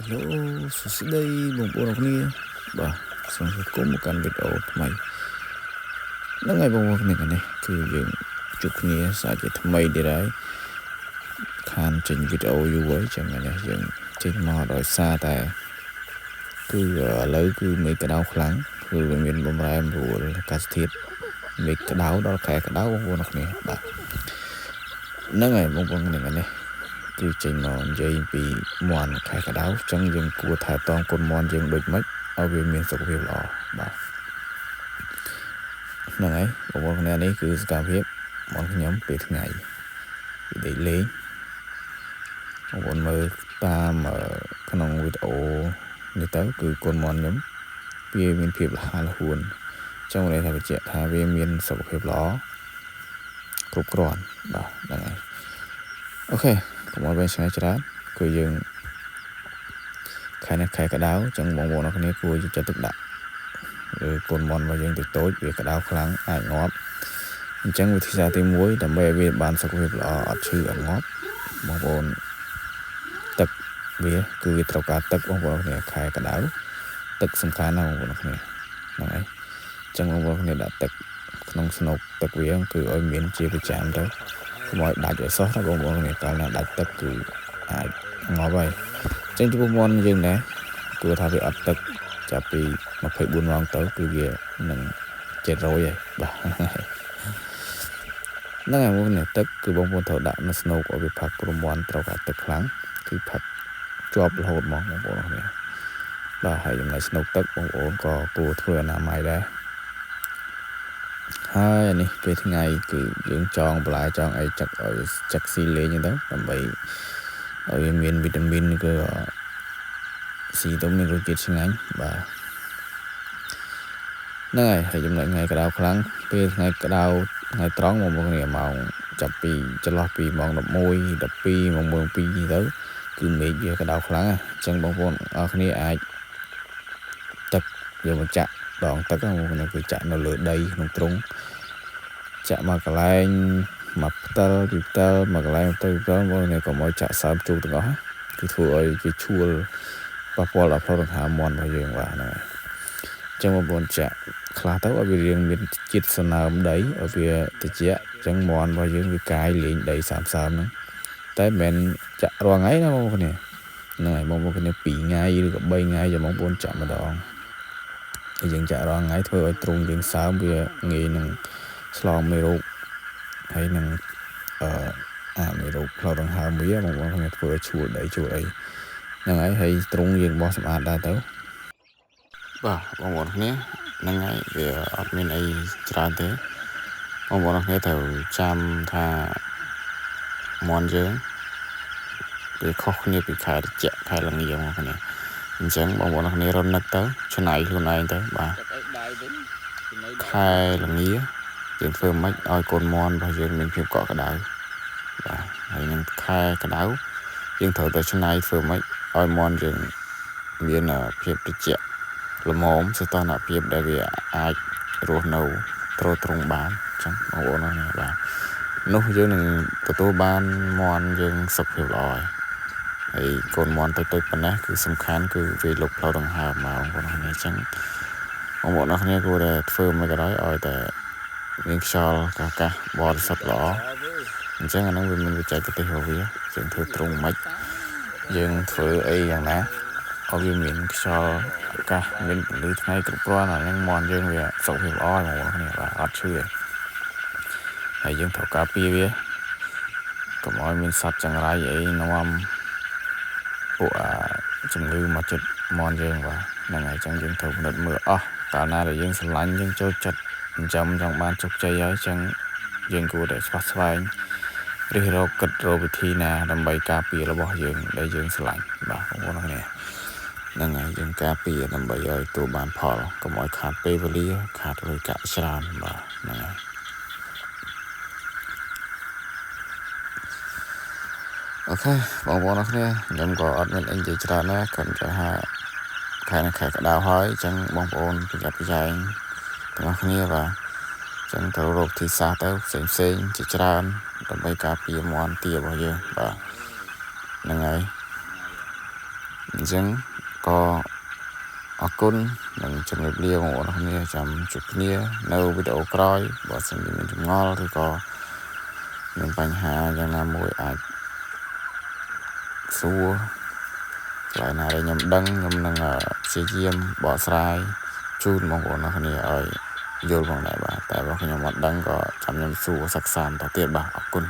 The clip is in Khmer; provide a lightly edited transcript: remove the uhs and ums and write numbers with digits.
Hello,សួស្តីបងប្អូនអរគ្នាបាទសូមស្វាគមន៍មកកាន់វីដេអូថ្មីហ្នឹងហើយបងប្អូនគ្នានេះគឺយើងជួបគ្នាសាជាថ្មីទៀតហើយខានចេញវីដេអូយូរហើយចឹងនេះយើងចេញមកដោយសារតែគឺឥឡូវគឺមេឃក្តៅខ្លាំងគឺវាមានបំរែបំរួលអាកាសធាតុមេឃក្តៅដល់ខែក្តៅបងប្អូនអរគ្នាបាទហ្នឹងហើយបងប្អូនគ្នានេះគឺចេញមកនិយាយពីមន់ខែក្តៅចឹងយើងគួរថែទាំកូនមន់យើងដូចម៉េចឲ្យវាមានសុខភាពល្អបាទហ្នឹងហើយបងប្អូនគ្នានេះគឺសកម្មភាពមន់ខ្ញុំពេលថ្ងៃពីដេកលេងបងប្អូនមើលតាមក្នុងវីដេអូនេះទៅគឺកូនមន់ខ្ញុំវាមានភាពរហ័សរហួនចឹងនេះថាបញ្ជាក់ថាវាមានសុខភាពល្អគ្រប់គ្រាន់បាទហ្នឹងហើយអូខេកុំឲ្យវិញឆ្ងាយច្រើនគឺយើងខែនេះខែក្តៅចឹងបងប្អូនអរគ្នាគួរយកចិត្តទុកដាក់ឬកូនមន់របស់យើងតូចវាក្តៅខ្លាំងអាចងាប់អញ្ចឹងវិធីសាស្ត្រទី1ដើម្បីឲ្យវាបានសុខភាពល្អអត់ឈឺអត់ងាប់បងប្អូនទឹកវាគឺវាត្រូវការទឹកបងប្អូនគ្នាខែក្តៅទឹកសំខាន់ណាស់បងប្អូនគ្នាហ្នឹងហើយអញ្ចឹងបងប្អូនគ្នាដាក់ទឹកក្នុងស្នូកទឹកវាគឺឲ្យមានជាប្រចាំទៅកុំឲ្យដាច់ឲ្យសោះណាបងប្អូនគ្នាកាលណាដាច់ទឹកគឺអាចងាប់ហើយអញ្ចឹងចំពោះមន់យើងដែរគួរថាវាអត់ទឹកចាប់ពី24ម៉ោងទៅគឺវានឹង700ហើយបាទហ្នឹងហើយបងប្អូនទឹកគឺបងប្អូនត្រូវដាក់នៅស្នូកឲ្យវាផឹកព្រមន់ត្រូវការទឹកខ្លាំងគឺផឹកជាប់រហូតមកបងប្អូនគ្នាបាទហើយចំណែកស្នូកទឹកបងប្អូនក៏គួរធ្វើអនាម័យដែរហើយនេះពេលថ្ងៃគឺយើងចងបន្លែចងអីចឹកឲ្យចឹកស៊ីលេងទៅដើម្បីឲ្យវាមានវីតាមីនគឺស៊ីទៅមានរសជាតិឆ្ងាញ់បាទហ្នឹងហើយចំណុចថ្ងៃក្តៅខ្លាំងពេលថ្ងៃក្តៅថ្ងៃត្រង់មកគ្នាម៉ោងចាប់ពីចន្លោះពីម៉ោង11 12ម៉ោង1 2ទៅគឺមេឃវាក្តៅខ្លាំងអញ្ចឹងបងប្អូនអរគ្នាអាចទឹកយកមកចាក់ដងទឹកហ្នឹងបងប្អូនគឺចាក់នៅលើដីក្នុងទ្រុងចាក់មកកន្លែងមកផ្ទិលពីផ្ទិលមកកន្លែងទៅផ្ទិលបងប្អូនក៏មកចាក់សើមជូរទាំងអស់គឺធ្វើឲ្យវាឈួលប៉ះពាល់ដល់ផ្លូវដង្ហើមមន់របស់យើងបាទហ្នឹងហើយចឹងបងប្អូនចាក់ខ្លះទៅឲ្យវារៀងមានជាតិសណើមដីឲ្យវាត្រជាក់ចឹងមន់របស់យើងវាកាយលេងដីសើមហ្នឹងតែមិនមែនចាក់រាល់ថ្ងៃណាបងប្អូនហ្នឹងហើយបងប្អូនគ្នា2ថ្ងៃឬក៏3ថ្ងៃចាំបងប្អូនចាក់ម្ដងហើយយើងចាក់រាល់ថ្ងៃធ្វើឲ្យទ្រុងយើងសើមវាងាយនឹងឆ្លងមេរោគហើយនឹងមេរោគផ្លូវដង្ហើមវាបងប្អូនគ្នាធ្វើឲ្យឈួលដីឈួលអីហ្នឹងហើយទ្រុងយើងបោះសម្អាតដែរទៅបាទបងប្អូនគ្នាហ្នឹងហើយវាអត់មានអីច្រើនទេបងប្អូនគ្នាត្រូវចាំថាមន់យើងវាខុសគ្នាពីខែត្រជាក់ខែល្ងាបងប្អូនគ្នាអញ្ចឹងបងប្អូនគ្នារត់នឹកទៅឆ្នៃខ្លួនឯងទៅបាទខែល្ងាយើងធ្វើម៉េចឲ្យកូនមន់របស់យើងមានភាពកក់ក្ដៅបាទហើយនឹងខែក្ដៅយើងត្រូវតែឆ្នៃធ្វើម៉េចឲ្យមន់យើងមានភាពត្រជាក់ល្មមសីតុណ្ហភាពដែលវាអាចរស់នៅទ្រទ្រង់បានអញ្ចឹងបងប្អូនណាបាទនោះយើងនឹងទទួលបានមន់យើងសុខភាពល្អហើយកូនមន់តិចប៉ុណ្ណេះគឺសំខាន់គឺវាលុបផ្លូវដង្ហើមមកបងប្អូនអញ្ចឹងបងប្អូនគ្នាគួរតែធ្វើមិនក៏ដោយឲ្យតែមានខ្យល់អាកាសបរិសុទ្ធល្អអញ្ចឹងអានឹងវាមានបច្ចេកទេសរបស់វាយើងធ្វើទ្រង់មិនយើងធ្វើអីយ៉ាងណាឲ្យវាមានខ្យល់អាកាសមានពន្លឺថ្ងៃគ្រប់គ្រាន់អានឹងមន់យើងវាសុខភាពល្អបងប្អូនគ្នាបាទអត់ឈឺហើយយើងត្រូវការពារវាកុំឲ្យមានសត្វចង្រៃអីនាំពួកជំងឺមកចិត្តមន់យើងបាទហ្នឹងហើយអញ្ចឹងយើងត្រូវពិនិត្យមើលអស់កាលណាដែលយើងស្រឡាញ់យើងចូលចិត្តចិញ្ចឹមចង់បានជោគជ័យហើយអញ្ចឹងយើងគួរតែស្វះស្វែងរិះរកគិតរកវិធីណាដើម្បីការពាររបស់យើងដែលយើងស្រឡាញ់បាទបងប្អូនគ្នាហ្នឹងហើយយើងការពារដើម្បីឲ្យទទួលបានផលកុំឲ្យខាតពេលវេលាខាតលុយកាក់ច្រើនបាទហ្នឹងហើយអូខេបងប្អូនគ្នាខ្ញុំក៏អត់មានអីនិយាយច្រើនណាស់គ្រាន់តែថាខែក្តៅហើយអញ្ចឹងបងប្អូនប្រយ័ត្នប្រយែងទាំងអស់គ្នាបាទអញ្ចឹងត្រូវរកទីសាស្ត្រទៅផ្សេងជាច្រើនដើម្បីការពារមន់ទារបស់យើងបាទហ្នឹងហើយ អញ្ចឹងក៏អរគុណនិងជម្រាបលាបងប្អូនគ្នាចាំជួបគ្នានៅវីដេអូក្រោយបើសិនជាមានចម្ងល់ឬក៏មានបញ្ហាយ៉ាងណាមួយអាចសួរកន្លែងណាដែលខ្ញុំដឹងខ្ញុំនឹងព្យាយាមបកស្រាយជូនបងប្អូនគ្នាឲ្យយល់ផងដែរបាទតែបើខ្ញុំអត់ដឹងក៏ចាំខ្ញុំសួរសិក្សាបន្តទៀតបាទអរគុណ